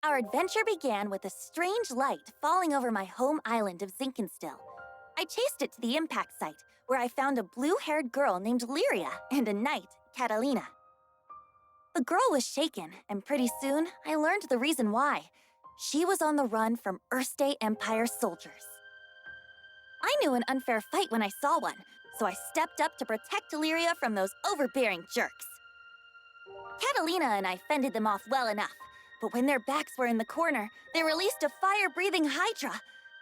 Our adventure began with a strange light falling over my home island of Zinkenstill. I chased it to the impact site, where I found a blue-haired girl named Lyria and a knight, Catalina. The girl was shaken, and pretty soon I learned the reason why. She was on the run from Erste Empire soldiers. I knew an unfair fight when I saw one, so I stepped up to protect Lyria from those overbearing jerks. Catalina and I fended them off well enough, but when their backs were in the corner, they released a fire-breathing hydra.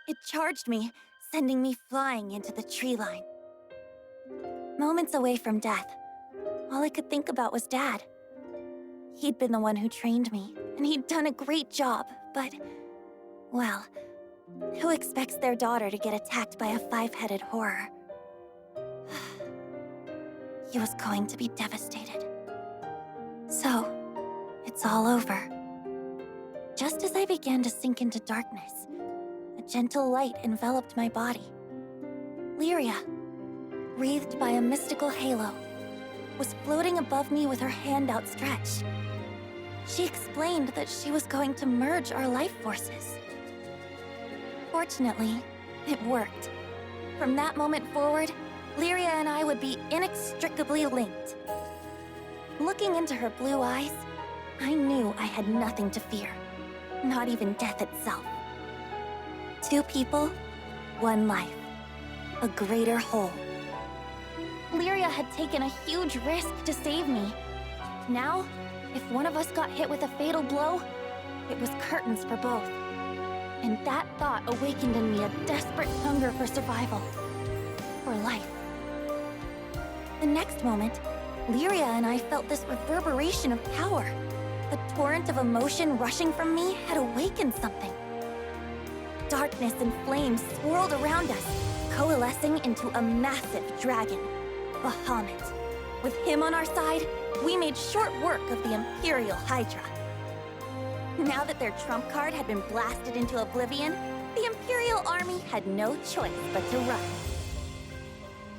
It charged me, sending me flying into the tree line. Moments away from death, all I could think about was Dad. He'd been the one who trained me, and he'd done a great job, but, well, who expects their daughter to get attacked by a five-headed horror? He was going to be devastated. So, it's all over. Just as I began to sink into darkness, a gentle light enveloped my body. Lyria, wreathed by a mystical halo, was floating above me with her hand outstretched. She explained that she was going to merge our life forces. Fortunately, it worked. From that moment forward, Lyria and I would be inextricably linked. Looking into her blue eyes, I knew I had nothing to fear, not even death itself. Two people, one life, a greater whole. Lyria had taken a huge risk to save me. Now, if one of us got hit with a fatal blow, it was curtains for both. And that thought awakened in me a desperate hunger for survival, for life. The next moment, Lyria and I felt this reverberation of power. The torrent of emotion rushing from me had awakened something. Darkness and flames swirled around us, coalescing into a massive dragon, Bahamut. With him on our side, we made short work of the Imperial Hydra. Now that their trump card had been blasted into oblivion, the Imperial Army had no choice but to run.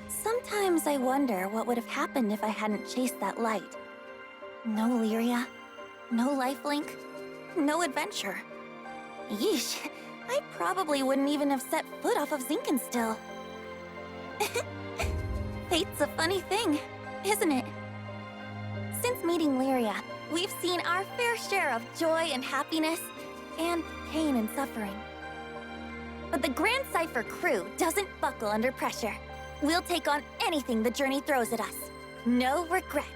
Sometimes I wonder what would have happened if I hadn't chased that light. No Lyria, no lifelink, no adventure. Yeesh, I probably wouldn't even have set foot off of Zinkenstill. Fate's a funny thing, isn't it? Since meeting Lyria, we've seen our fair share of joy and happiness, and pain and suffering. But the Grand Cypher crew doesn't buckle under pressure. We'll take on anything the journey throws at us. No regrets.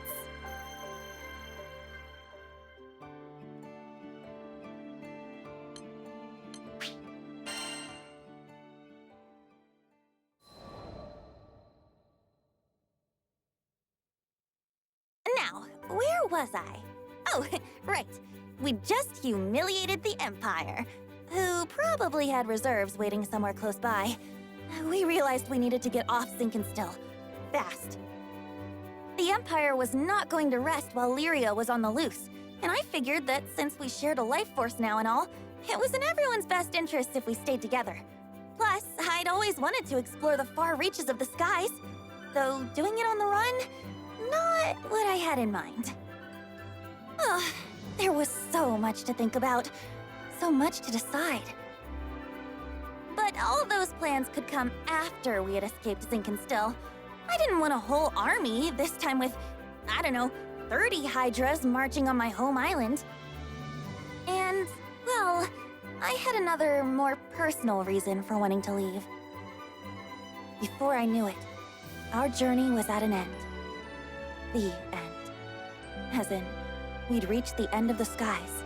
Now, where was I? Oh, right. We just humiliated the Empire, who probably had reserves waiting somewhere close by. We realized we needed to get off Zinkenstill. Fast. The Empire was not going to rest while Lyria was on the loose, and I figured that since we shared a life force now and all, it was in everyone's best interest if we stayed together. Plus, I'd always wanted to explore the far reaches of the skies, though doing it on the run, not what I had in mind. Ugh, there was so much to think about, so much to decide. But all those plans could come after we had escaped Zinkenstill. I didn't want a whole army, this time with, I don't know, 30 Hydras marching on my home island. And, well, I had another, more personal reason for wanting to leave. Before I knew it, our journey was at an end. The end. As in, we'd reached the end of the skies.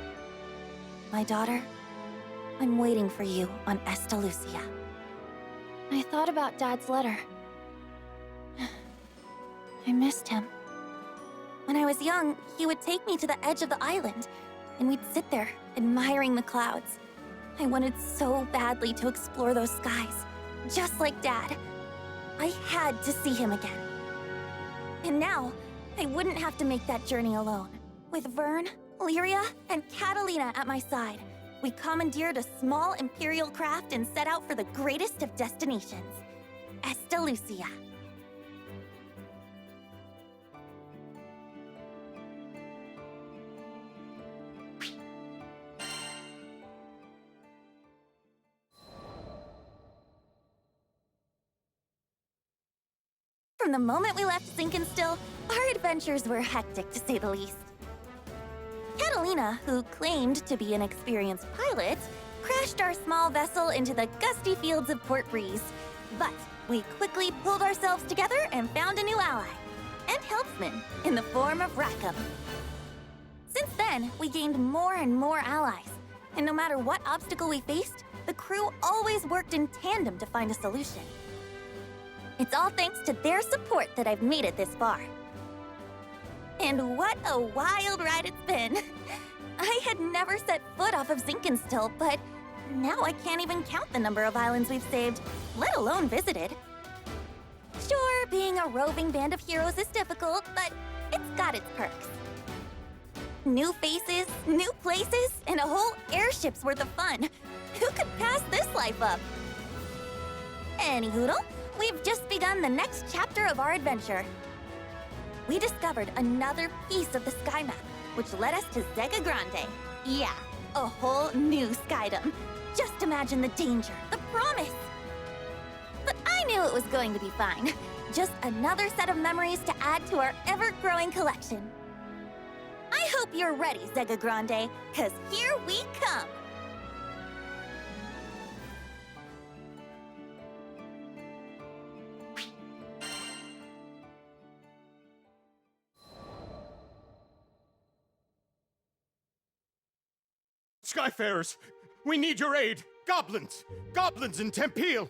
My daughter, I'm waiting for you on Estalucia. I thought about Dad's letter. I missed him. When I was young, he would take me to the edge of the island, and we'd sit there, admiring the clouds. I wanted so badly to explore those skies, just like Dad. I had to see him again. And now, I wouldn't have to make that journey alone. With Vern, Lyria, and Catalina at my side, we commandeered a small Imperial craft and set out for the greatest of destinations, Estalucia. From the moment we left Sinkenstill, our adventures were hectic to say the least. Catalina, who claimed to be an experienced pilot, crashed our small vessel into the gusty fields of Port Breeze. But we quickly pulled ourselves together and found a new ally, and helpsman, in the form of Rackham. Since then, we gained more and more allies, and no matter what obstacle we faced, the crew always worked in tandem to find a solution. It's all thanks to their support that I've made it this far. And what a wild ride it's been! I had never set foot off of Sinkenstill, but now I can't even count the number of islands we've saved, let alone visited. Sure, being a roving band of heroes is difficult, but it's got its perks. New faces, new places, and a whole airship's worth of fun. Who could pass this life up? Anyhoodle, we've just begun the next chapter of our adventure. We discovered another piece of the sky map, which led us to Zega Grande. Yeah, a whole new skydom. Just imagine the danger, the promise. But I knew it was going to be fine. Just another set of memories to add to our ever-growing collection. I hope you're ready, Zega Grande, 'cause here we come! Skyfarers, we need your aid! Goblins! Goblins in Tempeal!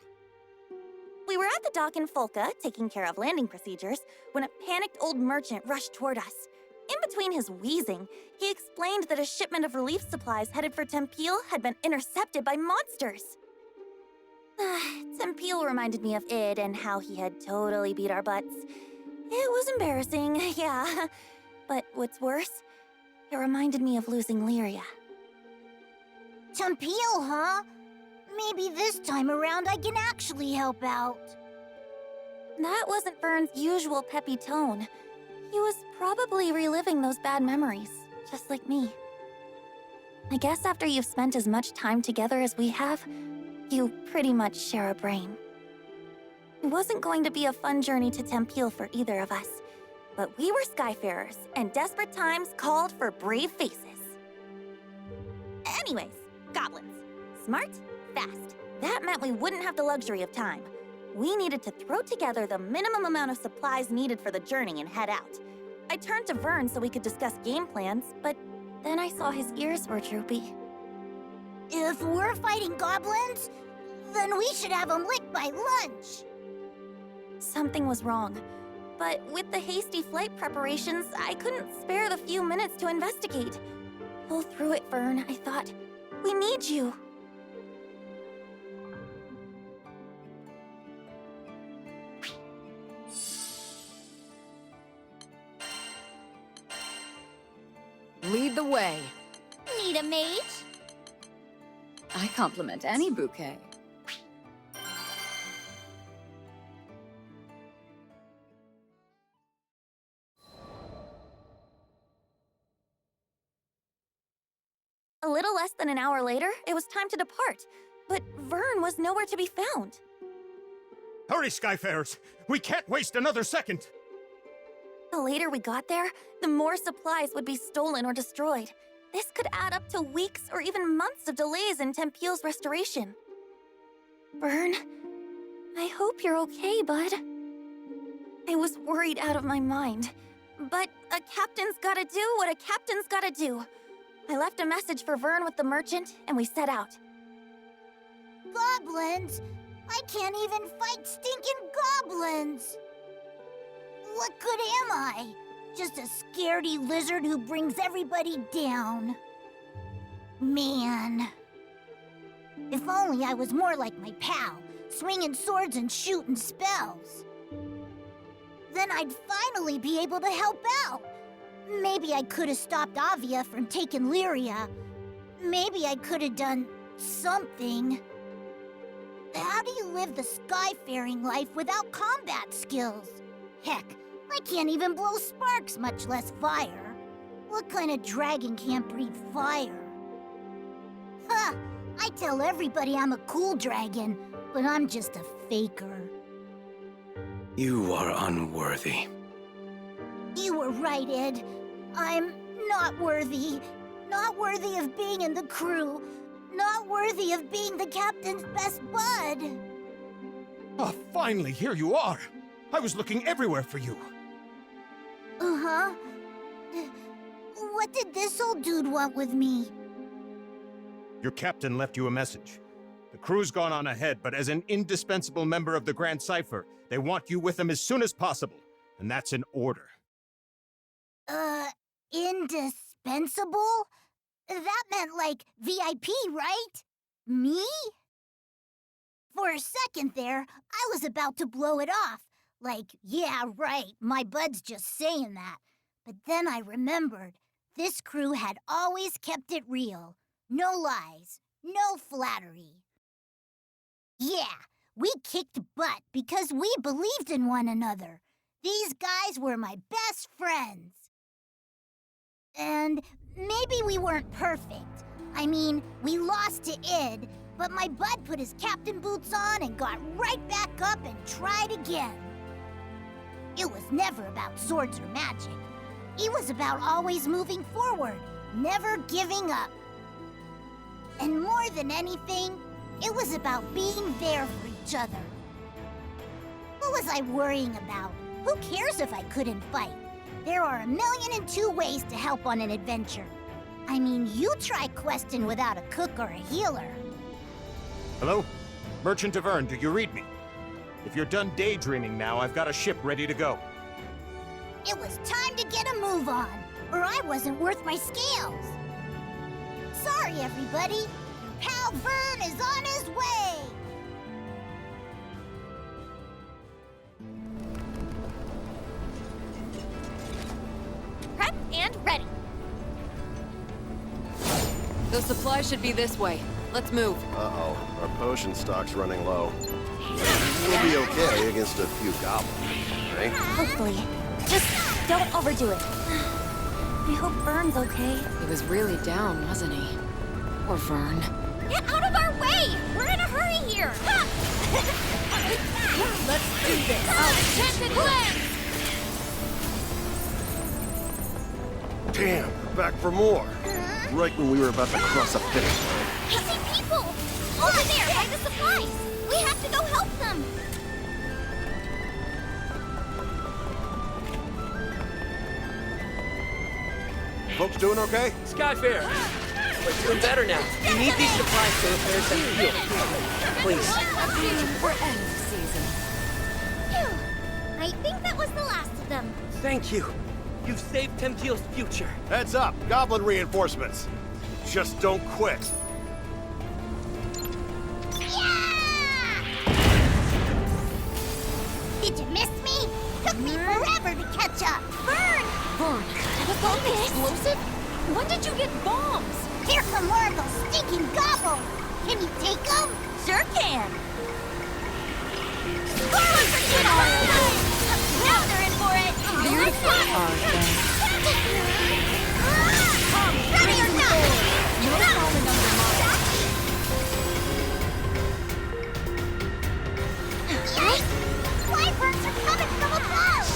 We were at the dock in Folca, taking care of landing procedures, when a panicked old merchant rushed toward us. In between his wheezing, he explained that a shipment of relief supplies headed for Tempeal had been intercepted by monsters. Tempeal reminded me of Id and how he had totally beat our butts. It was embarrassing, yeah. But what's worse, it reminded me of losing Lyria. Tempeal, huh? Maybe this time around I can actually help out. That wasn't Vern's usual peppy tone. He was probably reliving those bad memories, just like me. I guess after you've spent as much time together as we have, you pretty much share a brain. It wasn't going to be a fun journey to Tempeal for either of us, but we were Skyfarers, and desperate times called for brave faces. Anyways, goblins. Smart, fast. That meant we wouldn't have the luxury of time. We needed to throw together the minimum amount of supplies needed for the journey and head out. I turned to Vern so we could discuss game plans, but then I saw his ears were droopy. If we're fighting goblins, then we should have them licked by lunch. Something was wrong. But with the hasty flight preparations, I couldn't spare the few minutes to investigate. Pull through it, Vern, I thought. We need you. Lead the way. Need a mage? I compliment any bouquet. A little less than an hour later, it was time to depart. But Vern was nowhere to be found. Hurry, Skyfarers! We can't waste another second! The later we got there, the more supplies would be stolen or destroyed. This could add up to weeks or even months of delays in Tempeal's restoration. Vern, I hope you're okay, bud. I was worried out of my mind. But a captain's gotta do what a captain's gotta do. I left a message for Vern with the merchant, and we set out. Goblins? I can't even fight stinking goblins! What good am I? Just a scaredy lizard who brings everybody down. Man. If only I was more like my pal, swinging swords and shooting spells. Then I'd finally be able to help out. Maybe I could have stopped Avia from taking Lyria. Maybe I could have done something. How do you live the skyfaring life without combat skills? Heck, I can't even blow sparks, much less fire. What kind of dragon can't breathe fire? Huh! I tell everybody I'm a cool dragon, but I'm just a faker. You are unworthy. You were right, Ed. I'm not worthy. Not worthy of being in the crew. Not worthy of being the captain's best bud. Oh, finally, here you are. I was looking everywhere for you. Uh-huh. What did this old dude want with me? Your captain left you a message. The crew's gone on ahead, but as an indispensable member of the Grand Cipher, they want you with them as soon as possible. And that's an order. Indispensable? That meant like VIP, right? Me? For a second there, I was about to blow it off. Like, yeah, right, my bud's just saying that. But then I remembered, this crew had always kept it real. No lies, no flattery. Yeah, we kicked butt because we believed in one another. These guys were my best friends. And maybe we weren't perfect. I mean, we lost to Id, but my bud put his captain boots on and got right back up and tried again. It was never about swords or magic. It was about always moving forward, never giving up. And more than anything, it was about being there for each other. What was I worrying about? Who cares if I couldn't fight? There are 1,000,002 ways to help on an adventure. I mean, you try questing without a cook or a healer. Hello? Merchant of Vern, do you read me? If you're done daydreaming now, I've got a ship ready to go. It was time to get a move on, or I wasn't worth my scales. Sorry, everybody. Your pal Vern is on his way. Prep and ready. The supply should be this way. Let's move. Uh-oh, our potion stock's running low. We'll be okay against a few goblins, right? Hopefully. Just don't overdo it. I hope Vern's okay. He was really down, wasn't he? Poor Vern. Get out of our way! We're in a hurry here! Let's do this. Enchanted lens! Damn, back for more. Right when we were about to cross a finish line. I see people! Over there, by the supplies! We have to go help them! Folks doing okay? Skyfair! We're doing better now. We need these supplies to repair some heal. Please. We're end of season. Phew. I think that was the last of them. Thank you. You've saved Temteel's future. Heads up, goblin reinforcements. Just don't quit. Yeah! Did you miss me? Took me forever to catch up. Vern! Vern, was that an explosive? When did you get bombs? Here come more of those stinking goblins! Can you take them? Sure can! Forward for Djeeta! Now they're in for it! Beautiful. Ready or not! No falling under Yikes! Wyverns are coming from above!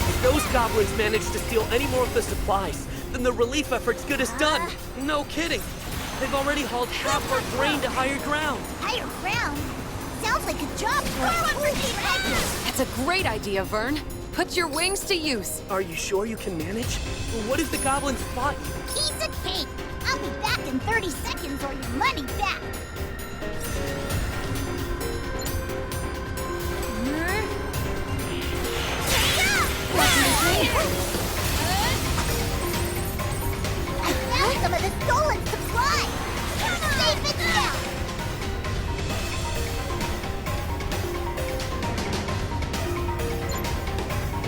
If those goblins manage to steal any more of the supplies, then the relief effort's good as done. No kidding. They've already hauled half our grain to higher ground. Higher ground? Sounds like a job for a fool. That's a great idea, Vern. Put your wings to use. Are you sure you can manage? What if the goblins spot you? Piece of cake! I'll be back in 30 seconds or your money back! I found some of the stolen supplies! Safe and sound!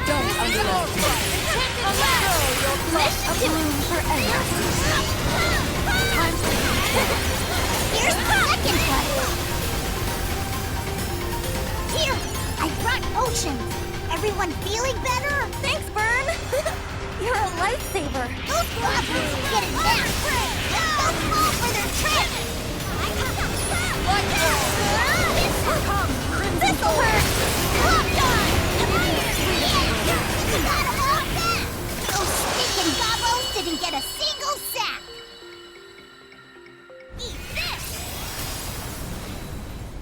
Don't underestimate. Let's do it! Forever. Time to Here's the second one! Here! I brought potions! Everyone feeling better? Thanks, Vern! You're a lifesaver! Those goblins are getting back! They'll fall for their trick! Come,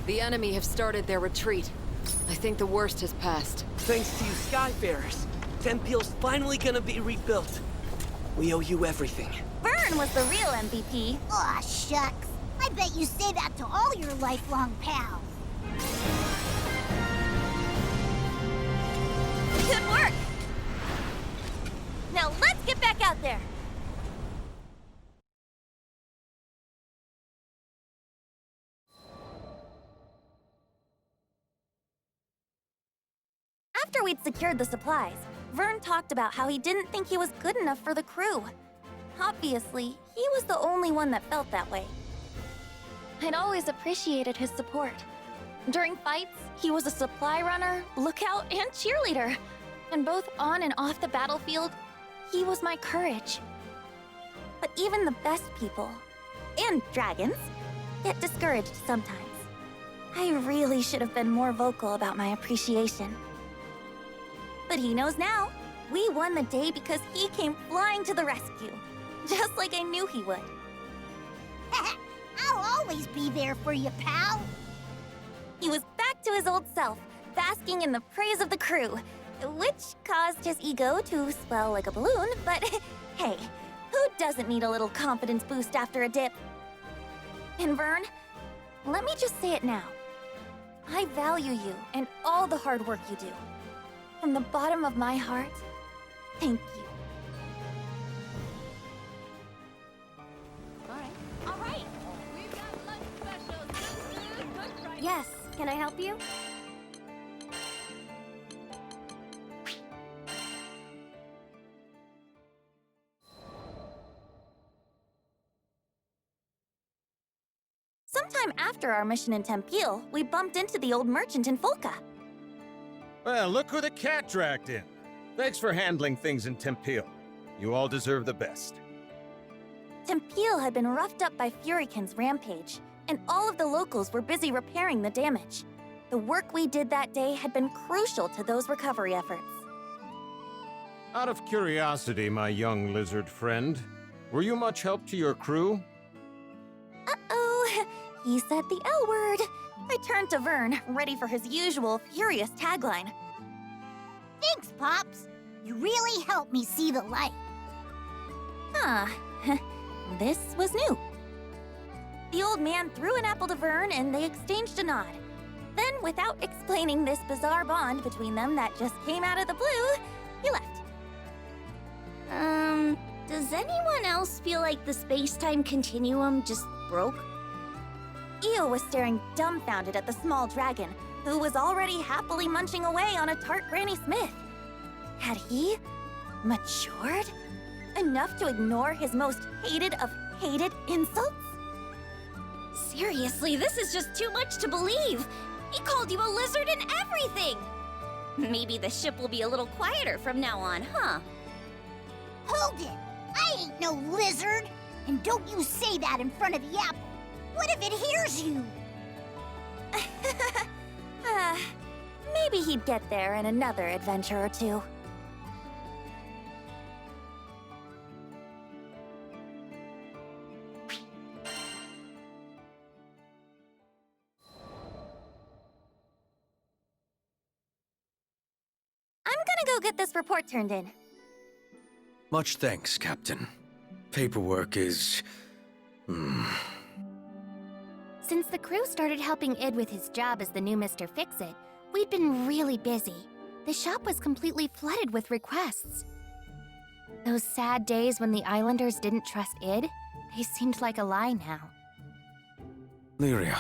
The enemy have started their retreat. I think the worst has passed. Thanks to you Skyfarers, Tempeal's finally gonna be rebuilt. We owe you everything. Vern was the real MVP. Aw, shucks. I bet you say that to all your lifelong pals. Good work! Now let's get back out there! After we'd secured the supplies, Vern talked about how he didn't think he was good enough for the crew. Obviously, he was the only one that felt that way. I'd always appreciated his support. During fights, he was a supply runner, lookout, and cheerleader. And both on and off the battlefield, he was my courage. But even the best people, and dragons, get discouraged sometimes. I really should have been more vocal about my appreciation. But he knows now. We won the day because he came flying to the rescue. Just like I knew he would. I'll always be there for you, pal. He was back to his old self, basking in the praise of the crew, which caused his ego to swell like a balloon, but hey, who doesn't need a little confidence boost after a dip? And Vern, let me just say it now. I value you and all the hard work you do. From the bottom of my heart, thank you. All right. We've got lunch specials. Yes, can I help you? Sometime after our mission in Tempeal, we bumped into the old merchant in Folka. Well, look who the cat dragged in. Thanks for handling things in Tempeal. You all deserve the best. Tempeal had been roughed up by Furykin's rampage, and all of the locals were busy repairing the damage. The work we did that day had been crucial to those recovery efforts. Out of curiosity, my young lizard friend, were you much help to your crew? Uh-oh, he said the L word. I turned to Vern, ready for his usual furious tagline. Thanks, Pops. You really helped me see the light. Huh. This was new. The old man threw an apple to Vern and they exchanged a nod. Then, without explaining this bizarre bond between them that just came out of the blue, he left. Does anyone else feel like the space-time continuum just broke? Io was staring dumbfounded at the small dragon, who was already happily munching away on a tart Granny Smith. Had he matured enough to ignore his most hated of hated insults? Seriously, this is just too much to believe. He called you a lizard and everything. Maybe the ship will be a little quieter from now on, huh? Hold it! I ain't no lizard! And don't you say that in front of the apple! What if it hears you? Maybe he'd get there in another adventure or two. I'm gonna go get this report turned in. Much thanks, Captain. Paperwork is... Since the crew started helping Id with his job as the new Mr. Fix-It, we'd been really busy. The shop was completely flooded with requests. Those sad days when the Islanders didn't trust Id, they seemed like a lie now. Lyria,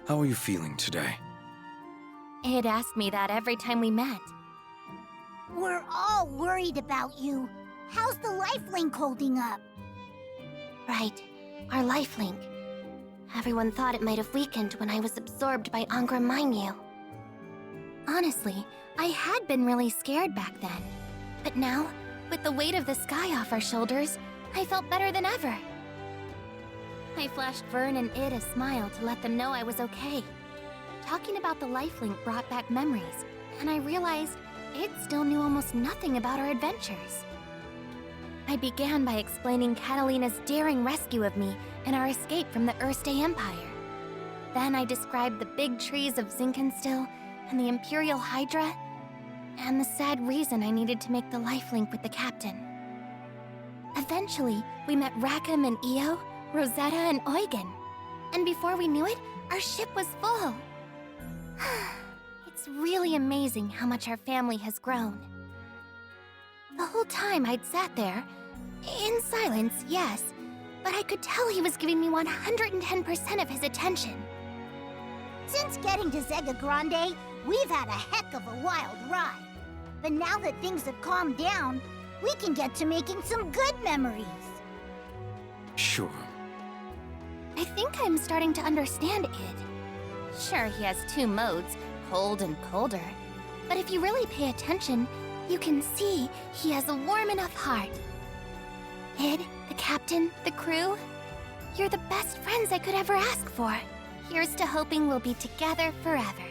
how are you feeling today? Id asked me that every time we met. We're all worried about you. How's the lifelink holding up? Right, our lifelink. Everyone thought it might have weakened when I was absorbed by Angra Mainyu. Honestly, I had been really scared back then. But now, with the weight of the sky off our shoulders, I felt better than ever. I flashed Vern and Id a smile to let them know I was okay. Talking about the lifelink brought back memories, and I realized Id still knew almost nothing about our adventures. I began by explaining Catalina's daring rescue of me and our escape from the Erste Empire. Then I described the big trees of Zinkenstill and the Imperial Hydra, and the sad reason I needed to make the lifelink with the captain. Eventually, we met Rackham and Io, Rosetta and Eugen. And before we knew it, our ship was full. It's really amazing how much our family has grown. The whole time I'd sat there, in silence, yes, but I could tell he was giving me 110% of his attention. Since getting to Zega Grande, we've had a heck of a wild ride. But now that things have calmed down, we can get to making some good memories. Sure. I think I'm starting to understand Id. Sure, he has two modes, cold and colder. But if you really pay attention, you can see he has a warm enough heart. Id, the captain, the crew, you're the best friends I could ever ask for. Here's to hoping we'll be together forever.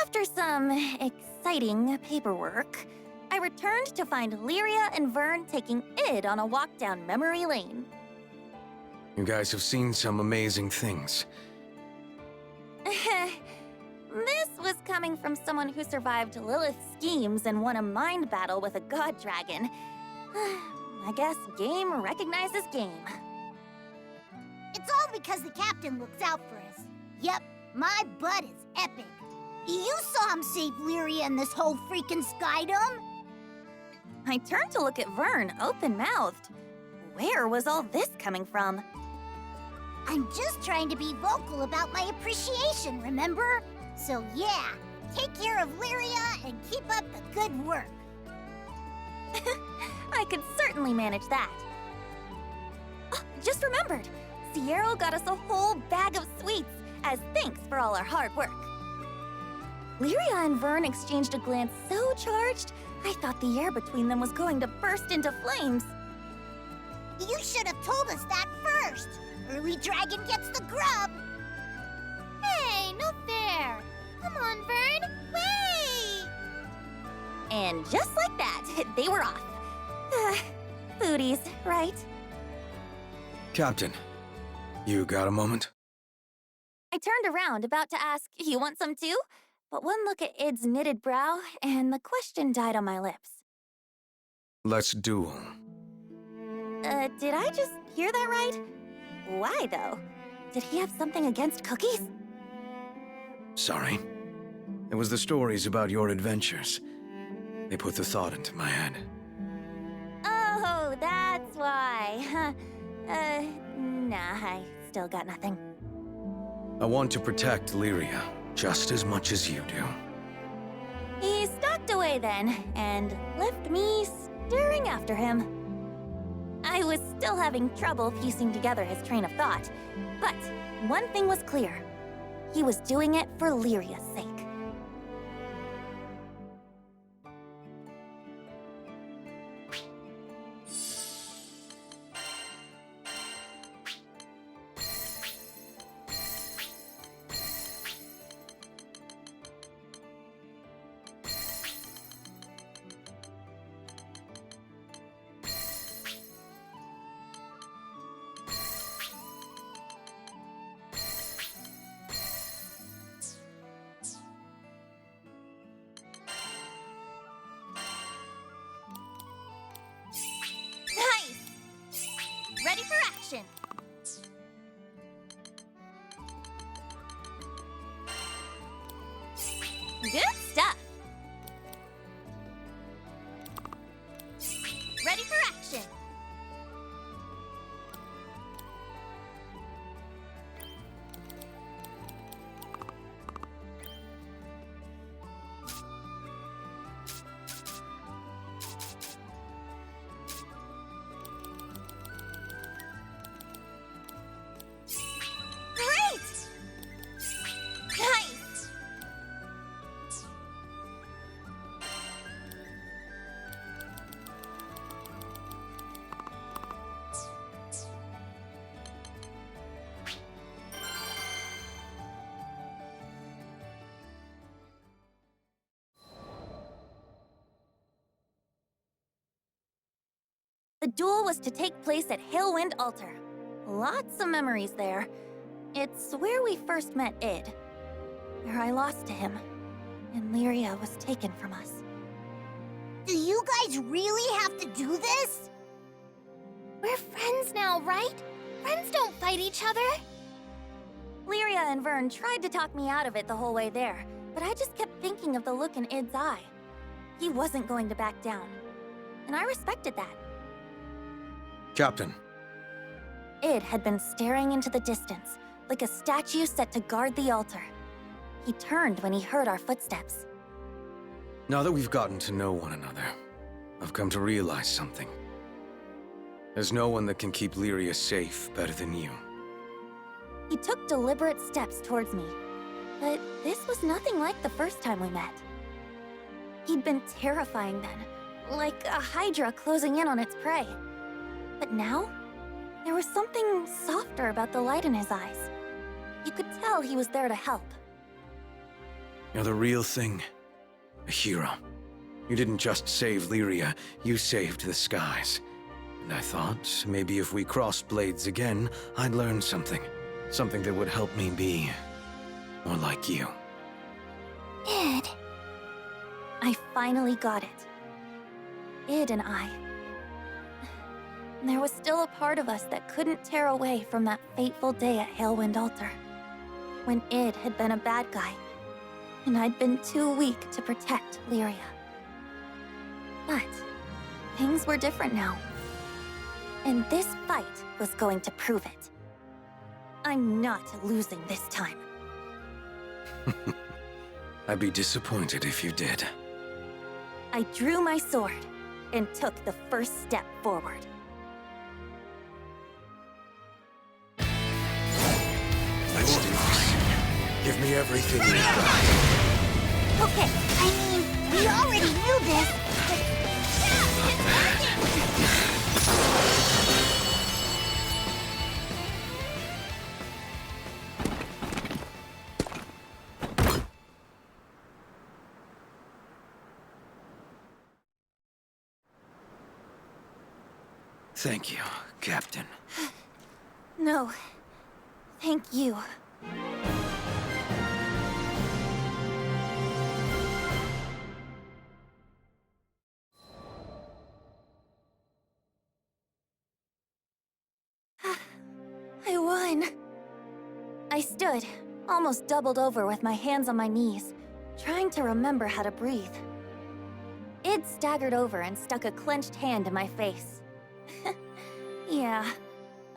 After some exciting paperwork, I returned to find Lyria and Vern taking Id on a walk down memory lane. You guys have seen some amazing things. This was coming from someone who survived Lilith's schemes and won a mind battle with a god dragon. I guess game recognizes game. It's all because the captain looks out for us. Yep, my butt is epic. You saw him save Lyria and this whole freaking skydom. I turned to look at Vern, open-mouthed. Where was all this coming from? I'm just trying to be vocal about my appreciation, remember? So yeah, take care of Lyria and keep up the good work. I could certainly manage that. Oh, just remembered, Sierra got us a whole bag of sweets as thanks for all our hard work. Lyria and Vern exchanged a glance so charged, I thought the air between them was going to burst into flames. You should have told us that first. Early dragon gets the grub. Hey, no fair! Come on, Vern, wait! And just like that, they were off. Foodies, right? Captain, you got a moment? I turned around, about to ask, you want some too? But one look at Id's knitted brow, and the question died on my lips. Let's duel. Did I just hear that right? Why, though? Did he have something against cookies? Sorry. It was the stories about your adventures. They put the thought into my head. Oh, that's why. Nah, I still got nothing. I want to protect Lyria just as much as you do. He stalked away then, and left me staring after him. I was still having trouble piecing together his train of thought, but one thing was clear. He was doing it for Lyria's sake. The duel was to take place at Halewind Altar. Lots of memories there. It's where we first met Id. Where I lost to him, and Lyria was taken from us. Do you guys really have to do this? We're friends now, right? Friends don't fight each other. Lyria and Vern tried to talk me out of it the whole way there, but I just kept thinking of the look in Id's eye. He wasn't going to back down, and I respected that. Captain. Id had been staring into the distance, like a statue set to guard the altar. He turned when he heard our footsteps. Now that we've gotten to know one another, I've come to realize something. There's no one that can keep Lyria safe better than you. He took deliberate steps towards me, but this was nothing like the first time we met. He'd been terrifying then, like a hydra closing in on its prey. But now, there was something softer about the light in his eyes. You could tell he was there to help. You're the real thing. A hero. You didn't just save Lyria, you saved the skies. And I thought, maybe if we crossed blades again, I'd learn something. Something that would help me be more like you. Id. I finally got it. Id and I. There was still a part of us that couldn't tear away from that fateful day at Halewind Altar. When Id had been a bad guy, and I'd been too weak to protect Lyria. But things were different now. And this fight was going to prove it. I'm not losing this time. I'd be disappointed if you did. I drew my sword and took the first step forward. Let's do this. Give me everything you've got. Okay, I mean, we already knew this, but... Thank you, Captain. No, thank you. I won. I stood, almost doubled over with my hands on my knees, trying to remember how to breathe. Id staggered over and stuck a clenched hand in my face. Yeah,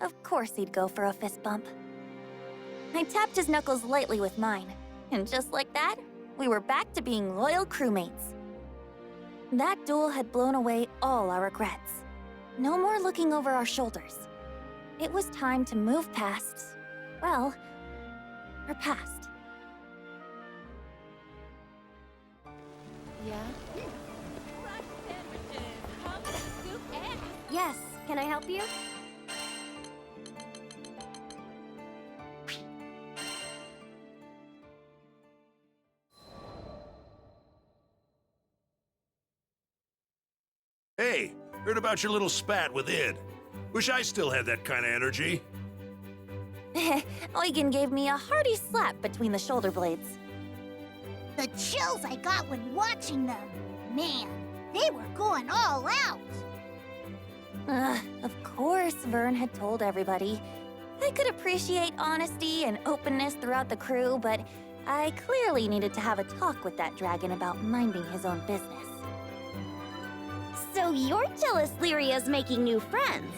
of course he'd go for a fist bump. I tapped his knuckles lightly with mine, and just like that, we were back to being loyal crewmates. That duel had blown away all our regrets. No more looking over our shoulders. It was time to move past, well, our past. Yeah? Yes, can I help you? Hey, heard about your little spat with Id. Wish I still had that kind of energy. Eugen gave me a hearty slap between the shoulder blades. The chills I got when watching them. Man, they were going all out. Of course Vern had told everybody. I could appreciate honesty and openness throughout the crew, but I clearly needed to have a talk with that dragon about minding his own business. So you're jealous Lyria's making new friends?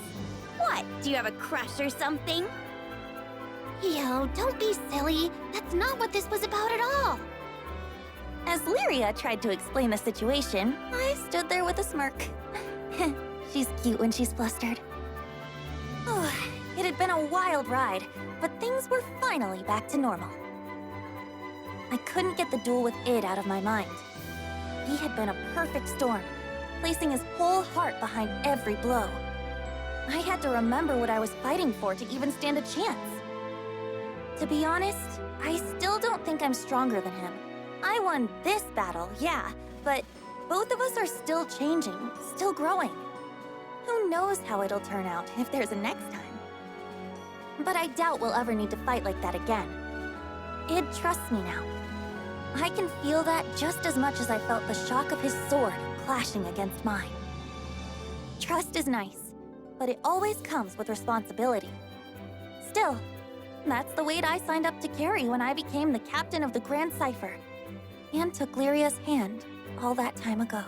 What, do you have a crush or something? Yo, don't be silly. That's not what this was about at all. As Lyria tried to explain the situation, I stood there with a smirk. She's cute when she's flustered. It had been a wild ride, but things were finally back to normal. I couldn't get the duel with Id out of my mind. He had been a perfect storm, placing his whole heart behind every blow. I had to remember what I was fighting for to even stand a chance. To be honest, I still don't think I'm stronger than him. I won this battle, yeah, but both of us are still changing, still growing. Who knows how it'll turn out if there's a next time. But I doubt we'll ever need to fight like that again. Id trusts me now. I can feel that just as much as I felt the shock of his sword clashing against mine. Trust is nice, but it always comes with responsibility. Still, that's the weight I signed up to carry when I became the captain of the Grand Cipher and took Lyria's hand all that time ago.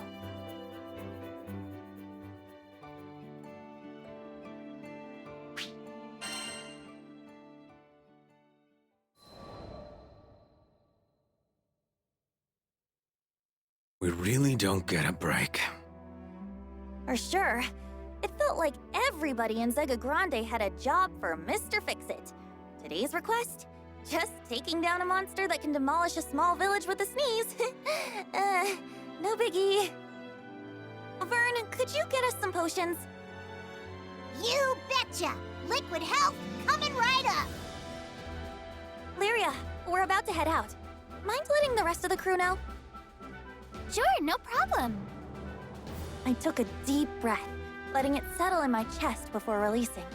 We really don't get a break. For sure. It felt like everybody in Zega Grande had a job for Mr. Fix-It. Today's request? Just taking down a monster that can demolish a small village with a sneeze. No biggie. Vern, could you get us some potions? You betcha! Liquid health coming right up! Lyria, we're about to head out. Mind letting the rest of the crew know? Sure, no problem. I took a deep breath, letting it settle in my chest before releasing.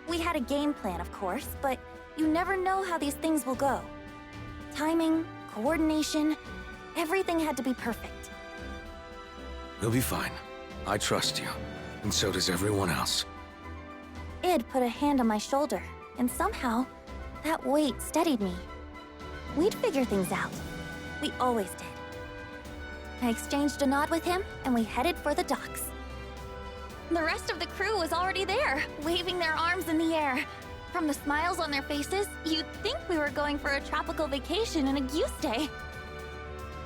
We had a game plan, of course, but you never know how these things will go. Timing, coordination, everything had to be perfect. We'll be fine. I trust you, and so does everyone else. Id put a hand on my shoulder, and somehow, that weight steadied me. We'd figure things out. We always did. I exchanged a nod with him, and we headed for the docks. The rest of the crew was already there, waving their arms in the air. From the smiles on their faces, you'd think we were going for a tropical vacation in a goose day.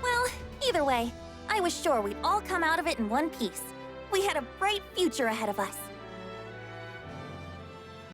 Well, either way, I was sure we'd all come out of it in one piece. We had a bright future ahead of us.